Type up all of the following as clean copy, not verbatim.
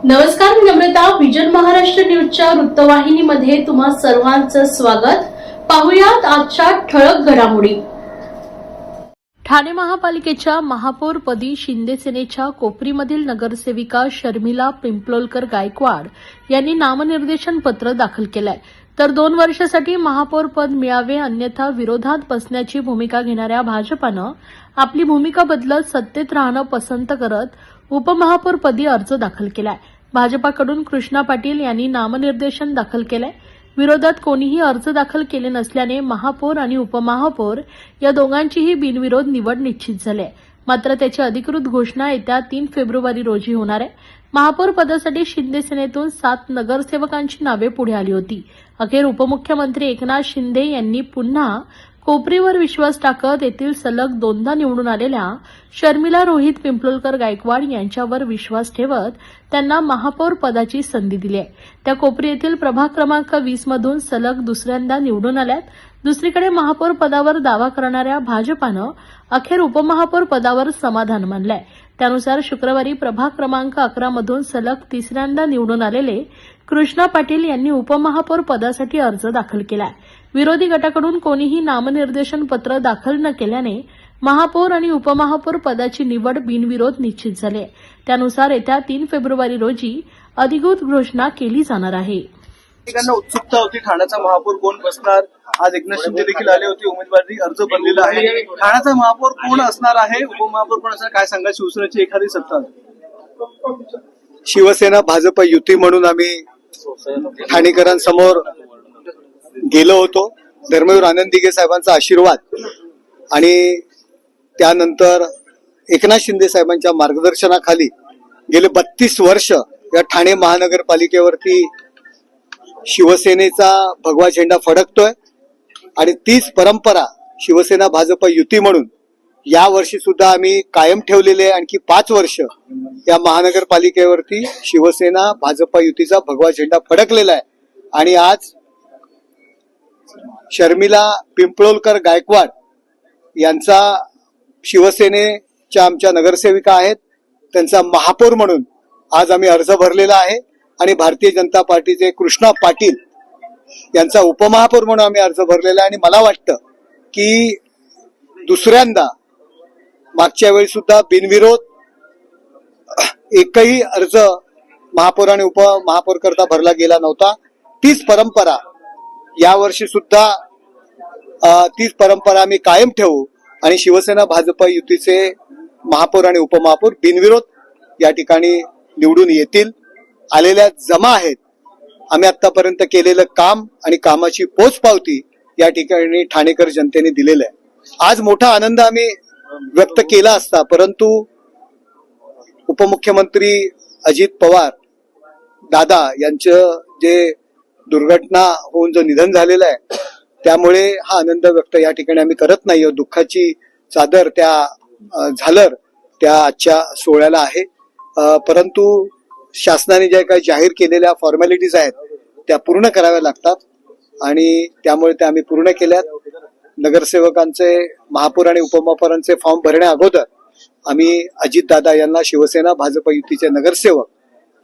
नमस्कार, मी नम्रता. विजन महाराष्ट्र न्यूजच्या वृत्तवाहिनीमध्ये तुम्हा सर्वांचं स्वागत. पाहुयात आजच्या ठळक घडामोडी. ठाणे महापालिकेच्या महापौरपदी शिंदे सेनेच्या कोपरीमधील नगरसेविका शर्मिला पिंपलोलकर गायकवाड यांनी नामनिर्देशन पत्र दाखल केलंय. तर 2 वर्षासाठी महापौर पद मिळावे अन्यथा विरोधात बसण्याची भूमिका घेणाऱ्या भाजपानं आपली भूमिका बदलत सत्तेत राहणं पसंत करत उपमहापौरपदी अर्ज दाखल केलाय. भाजपाकडून कृष्णा पाटील यांनी नामनिर्देशन दाखल केलंय. विरोधात कोणीही अर्ज दाखल केले नसल्याने महापौर आणि उपमहापौर या दोघांचीही बिनविरोध निवड निश्चित झाली आहे. मात्र त्याची अधिकृत घोषणा येत्या 3 फेब्रुवारी रोजी होणार आहे. महापौर पदासाठी शिंदे सेनेतून 7 नगरसेवकांची नावे पुढे आली होती. अखेर उपमुख्यमंत्री एकनाथ शिंदे यांनी पुन्हा कोपरीवर विश्वास टाकत येथील सलग 2दा निवडून आलेल्या शर्मिला रोहित पिंपलोलकर गायकवाड यांच्यावर विश्वास ठेवत त्यांना महापौर पदाची संधी दिली आहे. त्या कोपरी येथील प्रभाग क्रमांक 20 मधून सलग दुसऱ्यांदा निवडून आल्यात. दुसरीकडे महापौर पदावर दावा करणाऱ्या भाजपानं अखेर उपमहापौर पदावर समाधान मानलंय. त्यानुसार शुक्रवारी प्रभाग क्रमांक 11 मधून सलग 3ऱ्यांदा निवडून आलेले कृष्णा पाटील यांनी उपमहापौर पदासाठी अर्ज दाखल केलाय. विरोधी गटाकडून कोणीही नामनिर्देशन पत्र दाखल न केल्याने महापौर आणि उपमहापौर पदाची निवड बिनविरोध निश्चित झाली आहे. त्यानुसार येत्या 3 फेब्रुवारी रोजी अधिकृत घोषणा केली जाणार आहे. उत्सुकता होती ठाण्याचा महापौर कोण बसणार. आज एकनाथ शिंदे देखील आले होते. उमेदवारी अर्ज बनलेला आहे. ठाण्याचा महापौर कोण असणार आहे, उपमहापौर कोण असणार, काय सांगा. शिवसेनेची एखादी सत्ता. शिवसेना भाजप युती म्हणून आम्ही ठाणेकरांसमोर गेलो होतो. धर्मवीर आनंद दिघे साहेबांचा आशीर्वाद आणि त्यानंतर एकनाथ शिंदे साहेबांच्या मार्गदर्शनाखाली गेले 32 वर्ष या ठाणे महानगरपालिकेवरती शिवसेनेचा भगवा झेंडा फडकतोय आणि तीच परंपरा शिवसेना भाजप युती म्हणून या वर्षी सुद्धा आम्ही कायम ठेवलेले आहे. आणखी 5 वर्ष या महानगरपालिकेवरती शिवसेना भाजप युतीचा भगवा झेंडा फडकलेला आहे. आणि आज शर्मिला पिंपलोलकर गायकवाड यांचा शिवसेनेच्या आमच्या नगरसेविका आहेत, त्यांचा महापौर म्हणून आज आम्ही अर्ज भरलेला आहे. आणि भारतीय जनता पार्टीचे कृष्णा पाटील यांचा उपमहापौर म्हणून आम्ही अर्ज भरलेला आहे. आणि मला वाटतं की दुसऱ्यांदा मागच्या वेळी सुद्धा बिनविरोध एकही अर्ज महापौर आणि उपमहापौर करता भरला गेला नव्हता. तीच परंपरा यावर्षी सुद्धा तीच परंपरा आम्ही कायम ठेवू आणि शिवसेना भाजप युतीचे महापौर आणि उपमहापौर बिनविरोध या ठिकाणी निवडून येतील. आलेल्या जमा आहेत. आम्ही आतापर्यंत केलेलं काम आणि कामाची पोचपावती या ठिकाणी ठाणेकर जनतेने दिलेलं आहे. आज मोठा आनंद आम्ही व्यक्त केला असता, परंतु उपमुख्यमंत्री अजित पवार दादा यांचं जे दुर्घटना होऊन जो निधन झालेलं आहे त्यामुळे हा आनंद व्यक्त या ठिकाणी आम्ही करत नाही. दुःखाची चादर त्या झालर त्या आजच्या सोहळ्याला आहे. परंतु शासनाने ज्या काही जाहीर केलेल्या फॉर्मॅलिटीज आहेत त्या पूर्ण कराव्या लागतात आणि त्यामुळे त्या आम्ही पूर्ण केल्यात. नगरसेवकांचे महापौर आणि उपमहापौरांचे फॉर्म भरण्या अगोदर आम्ही अजितदादा यांना शिवसेना भाजप युतीचे नगरसेवक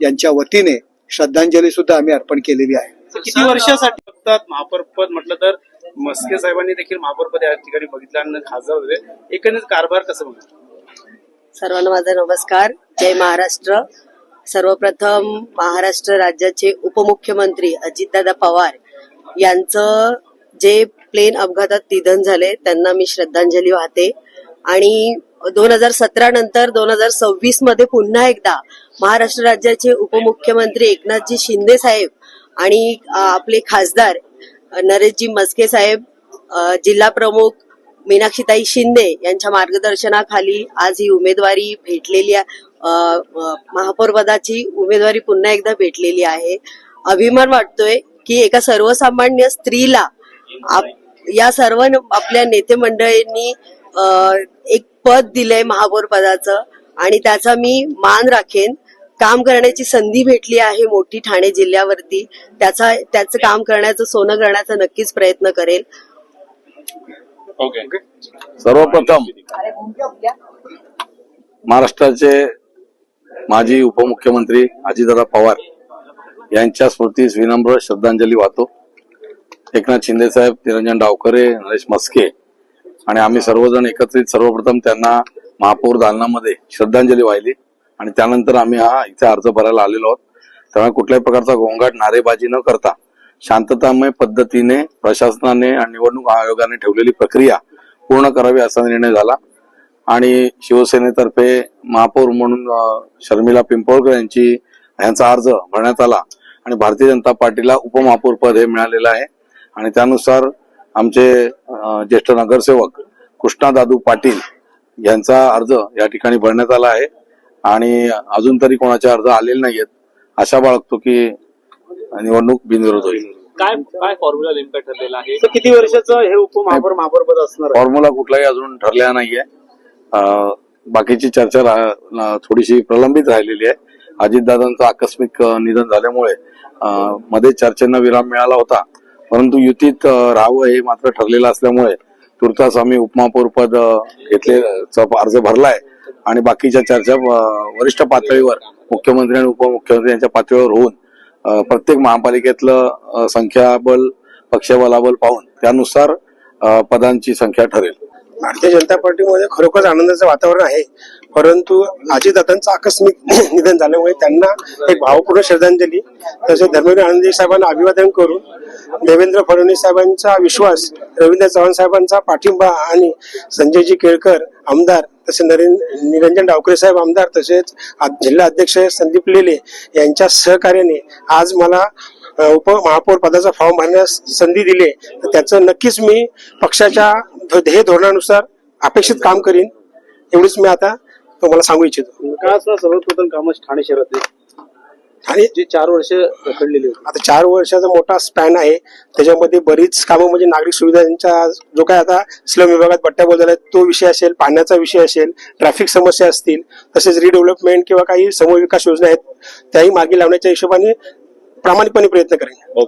यांच्या वतीने श्रद्धांजली सुद्धा आम्ही अर्पण केलेली आहे. किती वर्षासाठी बघतात महापौर पद म्हटलं तर मस्के साहेबांनी देखील महापौर पद या ठिकाणी बघितलं आणि खासदार होते. एकंदरीत कारभार कसं बघतात. सर्वांना माझा नमस्कार. जय महाराष्ट्र. सर्वप्रथम महाराष्ट्र राज्याचे उपमुख्यमंत्री अजितदादा पवार यांचं जे प्लेन अपघातात निधन झाले त्यांना मी श्रद्धांजली वाहते. आणि 2017 नंतर 2026 मध्ये पुन्हा एकदा महाराष्ट्र राज्याचे उपमुख्यमंत्री एकनाथजी शिंदे साहेब आणि आपले खासदार नरेशजी मस्के साहेब, जिल्हा प्रमुख मीनाक्षीताई शिंदे यांच्या मार्गदर्शनाखाली आज ही उमेदवारी भेटलेली आहे. महापौर पदाची उमेदवारी पुन्हा एकदा भेटलेली आहे. अभिमान वाटतोय की एका सर्वसामान्य स्त्रीला या सर्व आपल्या नेते मंडळींनी एक पद दिलंय महापौर पदाचं आणि त्याचा मी मान राखेन. काम करण्याची संधी भेटली आहे मोठी ठाणे जिल्ह्यावरती. त्याचं काम करण्याचं, सोनं करण्याचा नक्कीच प्रयत्न करेल. सर्वप्रथम महाराष्ट्राचे माजी उपमुख्यमंत्री अजितदादा पवार यांच्या स्मृतीस विनम्र श्रद्धांजली वाहतो. एकनाथ शिंदे साहेब, निरंजन डावखरे, नरेश मस्के आणि आम्ही सर्वजण एकत्रित सर्वप्रथम त्यांना महापौर दालनामध्ये श्रद्धांजली वाहिली आणि त्यानंतर आम्ही इथे अर्ज भरायला आलेलो आहोत. त्यामुळे कुठल्याही प्रकारचा गोंगाट, नारेबाजी न करता शांततामय पद्धतीने प्रशासनाने आणि निवडणूक आयोगाने ठेवलेली प्रक्रिया पूर्ण करावी असा निर्णय झाला आणि शिवसेनेतर्फे महापौर म्हणून शर्मिला पिंपळकर यांचा अर्ज भरण्यात आला आणि भारतीय जनता पार्टीला उपमहापौर पद हे मिळालेलं आहे. आणि त्यानुसार आमचे ज्येष्ठ नगरसेवक कृष्णा दादू पाटील यांचा अर्ज या ठिकाणी भरण्यात आला आहे आणि अजून तरी कोणाचे अर्ज आलेले नाहीयेत. आशा बाळगतो की निवडणूक बिनविरोध होईल. काय फॉर्म्युला नेमका ठरलेला आहे? किती वर्षाचं हे उपमहापौर पद असणार? फॉर्म्युला कुठलाही अजून ठरलेला नाहीये. बाकीची चर्चा थोडीशी प्रलंबित राहिलेली आहे. अजितदादांचं आकस्मिक निधन झाल्यामुळे मध्ये चर्चेंना विराम मिळाला होता, परंतु युतीत राहावं हे मात्र ठरलेलं असल्यामुळे तुर्तास आम्ही उपमहापौर पद अर्ज भरलाय आणि बाकीच्या चर्चा वरिष्ठ पातळीवर मुख्यमंत्री आणि उपमुख्यमंत्री यांच्या पातळीवर होऊन प्रत्येक महापालिकेतलं संख्याबळ, पक्षबलाबल पाहून त्यानुसार पदांची संख्या ठरेल. भारतीय जनता पार्टीमध्ये खरोखर आनंदाचं वातावरण आहे, परंतु अजितदादांचं आकस्मिक निधन झाल्यामुळे त्यांना एक भावपूर्ण श्रद्धांजली तसेच धर्मवीर आनंदी साहेबांना अभिवादन करून देवेंद्र फडणवीस साहेबांचा विश्वास, रवींद्र चव्हाण साहेबांचा पाठिंबा आणि संजयजी केळकर आमदार, तसेच निरंजन डावखरे साहेब आमदार, तसेच जिल्हा अध्यक्ष संदीप लेले यांच्या सहकार्याने आज मला उपमहापौर पदाचा फॉर्म भरण्यास संधी दिली, तर त्याचं नक्कीच मी पक्षाच्या ध्येय धोरणानुसार अपेक्षित काम करीन, एवढीच मी आता तुम्हाला सांगू इच्छितो. काय असं सर्वप्रथम काम ठाणे शहरातले आणि जे 4 वर्ष रखडलेली होती, आता 4 वर्षाचा मोठा स्पॅन आहे, त्याच्यामध्ये बरीच कामं म्हणजे नागरिक सुविधांच्या जो काय आता स्लम विभागात बट्ट्या बोलला तो विषय असेल, पाण्याचा विषय असेल, ट्रॅफिक समस्या असतील, तसेच रिडेव्हलपमेंट किंवा काही समूह विकास योजना आहेत त्याही मार्गी लावण्याच्या हिशोबाने प्रामाणिकपणे प्रयत्न करेन.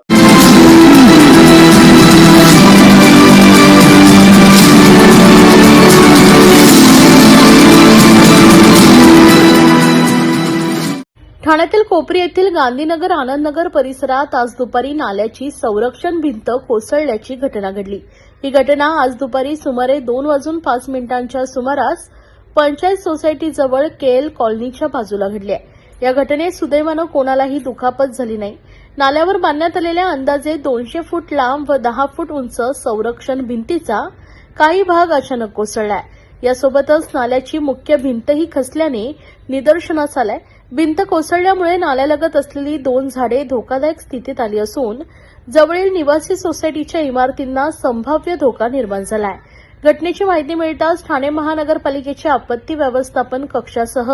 ठाण्यातील कोपरी येथील गांधीनगर आनंदनगर परिसरात आज दुपारी नाल्याची संरक्षण भिंत कोसळल्याची घटना घडली. ही घटना आज दुपारी सुमारे 2:05 सुमारास पंचायत सोसायटीजवळ केएल कॉलनीच्या बाजूला घडली आहे. या घटनेत सुदैवानं कोणालाही दुखापत झाली नाही. नाल्यावर बांधण्यात आलेल्या अंदाजे 200 फूट लांब व 10 फूट उंच संरक्षण भिंतीचा काही भाग अचानक कोसळलाय. यासोबतच नाल्याची मुख्य भिंतही खचल्याने निदर्शनास आलंय. भिंत कोसळल्यामुळे नाल्यालगत असलेली 2 झाडे धोकादायक स्थितीत आली असून जवळील निवासी सोसायटीच्या इमारतींना संभाव्य धोका निर्माण झालाय. घटनेची माहिती मिळताच ठाणे महानगरपालिकेचे आपत्ती व्यवस्थापन कक्षासह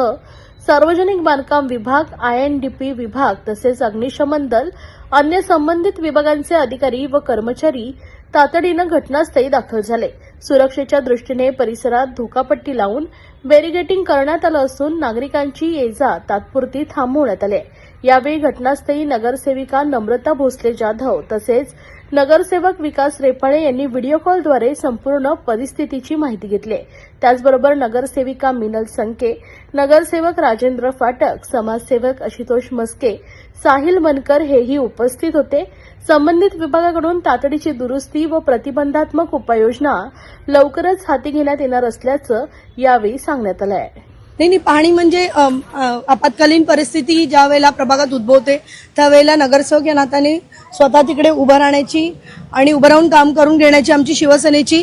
सार्वजनिक बांधकाम विभाग, INDP विभाग तसेच अग्निशमन दल, अन्य संबंधित विभागांचे अधिकारी व कर्मचारी तातडीनं घटनास्थळी दाखल झाले. सुरक्षेच्या दृष्टीने परिसरात धोकापट्टी लावून बॅरिगेटिंग करण्यात आलं असून नागरिकांची ये-जा तात्पुरती थांबवण्यात आली. यावेळी घटनास्थळी नगरसेविका नम्रता भोसले जाधव तसेच नगरसेवक विकास रेपाळे यांनी व्हिडिओ कॉलद्वारे संपूर्ण परिस्थितीची माहिती घेतली. त्याचबरोबर नगरसेविका मिनल संके, नगरसेवक राजेंद्र फाटक, समाजसेवक आशुतोष मस्के, साहिल मनकर हेही उपस्थित होते. संबंधित विभागाकडून तातडीची दुरुस्ती व प्रतिबंधात्मक उपाययोजना लवकरच हाती घेण्यात येणार असल्याचं यावेळी सांगण्यात आलं आहे. नाही, पाणी म्हणजे आपत्कालीन परिस्थिती ज्या वेळेला प्रभागात उद्भवते त्यावेळेला नगरसेवक या नात्याने स्वतः तिकडे उभं राहण्याची आणि उभं राहून काम करून घेण्याची आमची शिवसेनेची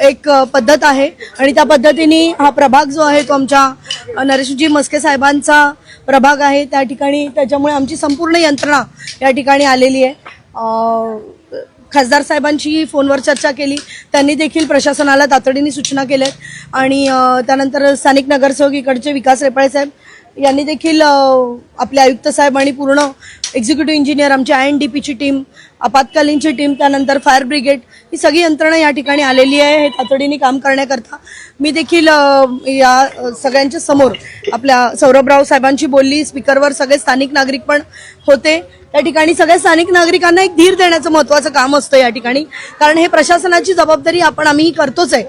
एक पद्धत आहे आणि त्या पद्धतीने हा प्रभाग जो आहे तो आमच्या नरेशजी मस्के साहेबांचा प्रभाग आहे. त्या ठिकाणी त्याच्यामुळे आमची संपूर्ण यंत्रणा या ठिकाणी आलेली आहे. खासदार साहेबांची फोनवर चर्चा केली, त्यांनी देखील प्रशासनाला तातडीने सूचना केल्यात आणि त्यानंतर स्थानिक नगरसेवक इकडचे विकास रेपाळे साहेब यांनी देखील आपले आयुक्त साहेब आणि पूर्ण एक्झिक्युटिव्ह इंजिनियर, आमची INDPची टीम, आपत्कालीनची टीम, त्यानंतर फायर ब्रिगेड ही सगळी यंत्रणा या ठिकाणी आलेली आहे हे तातडीने काम करण्याकरता. मी देखील या सगळ्यांच्या समोर आपल्या सौरभराव साहेबांची बोलली, स्पीकरवर सगळे स्थानिक नागरिक पण होते. त्या ठिकाणी सगळ्या स्थानिक नागरिकांना एक धीर देण्याचं महत्त्वाचं काम असतं या ठिकाणी, कारण हे प्रशासनाची जबाबदारी आम्ही करतोच आहे.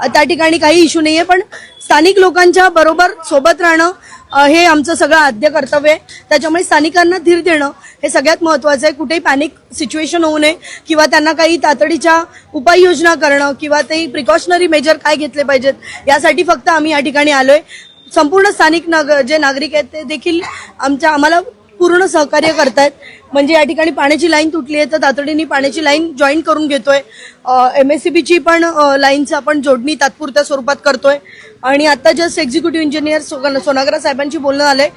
त्या ठिकाणी काही इश्यू नाहीये, पण स्थानिक लोकांच्या बरोबर सोबत राहणं हे आमचं सगळं आद्य कर्तव्य आहे. त्याच्यामुळे स्थानिकांना धीर देणं हे सगळ्यात महत्त्वाचं आहे. कुठेही पॅनिक सिच्युएशन होऊ नये किंवा त्यांना काही तातडीच्या उपाययोजना करणं किंवा ते प्रिकॉशनरी मेजर काय घेतले पाहिजेत यासाठी फक्त आम्ही या ठिकाणी आलोय. संपूर्ण स्थानिक जे नागरिक आहेत ते देखील आम्हाला पूर्ण सहकार्य करतायत. म्हणजे या ठिकाणी पाण्याची लाईन तुटली आहे तर तातडीने पाण्याची लाईन जॉईन करून घेतोय. MSCBची पण लाईनचं आपण जोडणी तात्पुरत्या स्वरूपात करतोय. आणि आता जस्ट एक्झिक्युटिव्ह इंजिनियर सोनाग्रा साहेबांची बोलणं आलंय,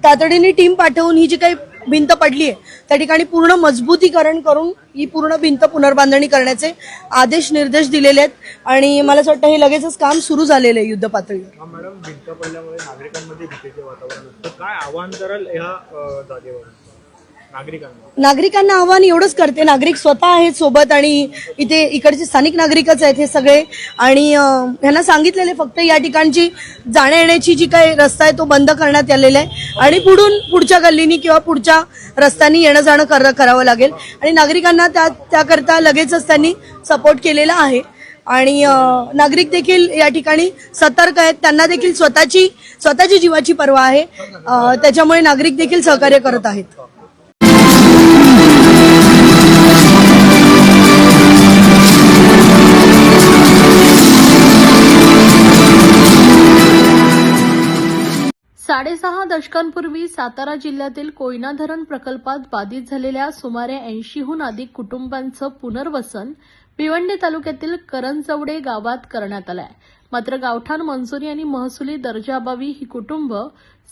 तातडीने टीम पाठवून ही जी काही भिंत पडली आहे त्या ठिकाणी पूर्ण मजबूतीकरण करून ही पूर्ण भिंत पुनर्बांधणी करण्याचे आदेश निर्देश दिलेले आहेत. आणि मला असं वाटतं हे लगेचच काम सुरू झालेलं आहे युद्ध पातळीवर. मॅडम, भिंत पडल्यामुळे नागरिकांमध्ये भीतीचे वातावरण असतं, काय आव्हान कराल ह्या जागेवर नागरिकांना? आव्हान एवढंच करते, नागरिक स्वतः आहेत सोबत आणि इकडचे स्थानिक नागरिकच आहेत हे सगळे. आणि ह्यांना सांगितलेले फक्त या ठिकाणची जाण्या येण्याची जी काही रस्ता आहे तो बंद करण्यात आलेला आहे आणि पुढच्या गल्लीनी किंवा पुढच्या रस्त्यानी येणं जाणं करावं लागेल. आणि नागरिकांना त्याकरता लगेचच त्यांनी सपोर्ट केलेला आहे. आणि नागरिक देखील या ठिकाणी सतर्क आहेत, त्यांना देखील स्वतःची जीवाची पर्वा आहे. त्याच्यामुळे नागरिक देखील सहकार्य करत आहेत. साडेसहा दशकांपूर्वी सातारा जिल्ह्यातील कोयना धरण प्रकल्पात बाधित झालेल्या सुमारे 80हून अधिक कुटुंबांचं पुनर्वसन भिवंडी तालुक्यातील करंजवडे गावात करण्यात आलंय. मात्र गावठाण मंजुरी आणि महसुली दर्जाअभावी ही कुटुंब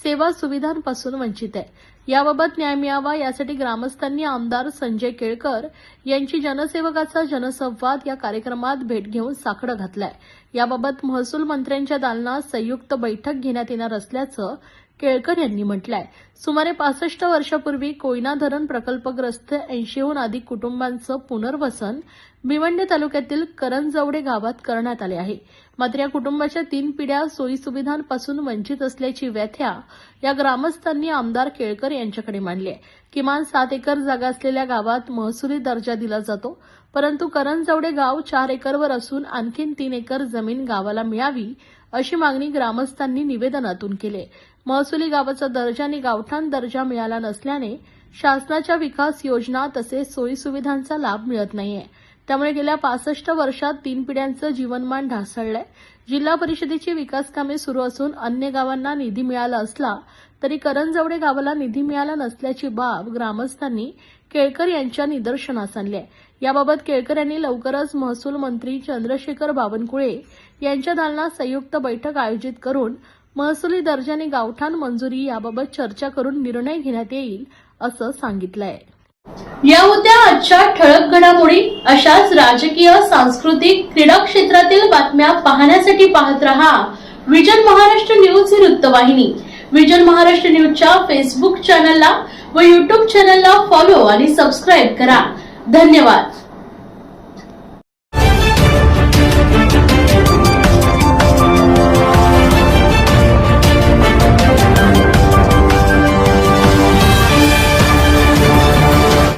सेवा सुविधांपासून वंचित आहे. याबाबत न्याय मिळावा यासाठी ग्रामस्थांनी आमदार संजय केळकर यांची जनसेवकाचा जनसंवाद या कार्यक्रमात भेट घेऊन साकडं घातलंय. याबाबत महसूल मंत्र्यांच्या दालनात संयुक्त बैठक घेण्यात येणार असल्याचं केळकर यांनी म्हटलंय. सुमारे 65 वर्षापूर्वी कोयना धरण प्रकल्पग्रस्त 80हून अधिक कुटुंबांचं पुनर्वसन भिवंडी तालुक्यातील करंजवडे गावात करण्यात आले आहे. मात्र या कुटुंबाच्या 3 पिढ्या सोयीसुविधांपासून वंचित असल्याची व्यथा या ग्रामस्थांनी आमदार केळकर यांच्याकडे मांडली आहे. किमान 7 एकर जागा असलेल्या गावात महसुली दर्जा दिला जातो, परंतु करंजवडे गाव 4 एकरवर असून आणखीन 3 एकर जमीन गावाला मिळावी अशी मागणी ग्रामस्थांनी निवेदनातून केली. महसुली गावाचा दर्जा आणि गावठाण दर्जा मिळाला नसल्याने शासनाच्या विकास योजना तसेच सोयीसुविधांचा लाभ मिळत नाहीये. त्यामुळे गेल्या 65 वर्षात 3 पिढ्यांचं जीवनमान ढासळलंय. जिल्हा परिषदेची विकास कामे सुरू असून अन्य गावांना निधी मिळाला असला तरी करंजवडे गावाला निधी मिळाला नसल्याची बाब ग्रामस्थांनी केळकर यांच्या निदर्शनास आणली आहे. याबाबत केळकर यांनी लवकरच महसूल मंत्री चंद्रशेखर बावनकुळे यांच्या दालनात संयुक्त बैठक आयोजित करून महसुली दर्जा आणि गावठाण मंजुरी याबाबत चर्चा करून निर्णय घेण्यात येईल असं सांगितलंय. या होत्या आजच्या ठळक घडामोडी. अशाच राजकीय, सांस्कृतिक, क्रीडा क्षेत्रातील बातम्या पाहण्यासाठी पाहत रहा विजन महाराष्ट्र न्यूज ही वृत्तवाहिनी. विजन महाराष्ट्र न्यूजच्या फेसबुक चॅनलला व युट्यूब चॅनलला फॉलो आणि सबस्क्राईब करा. धन्यवाद.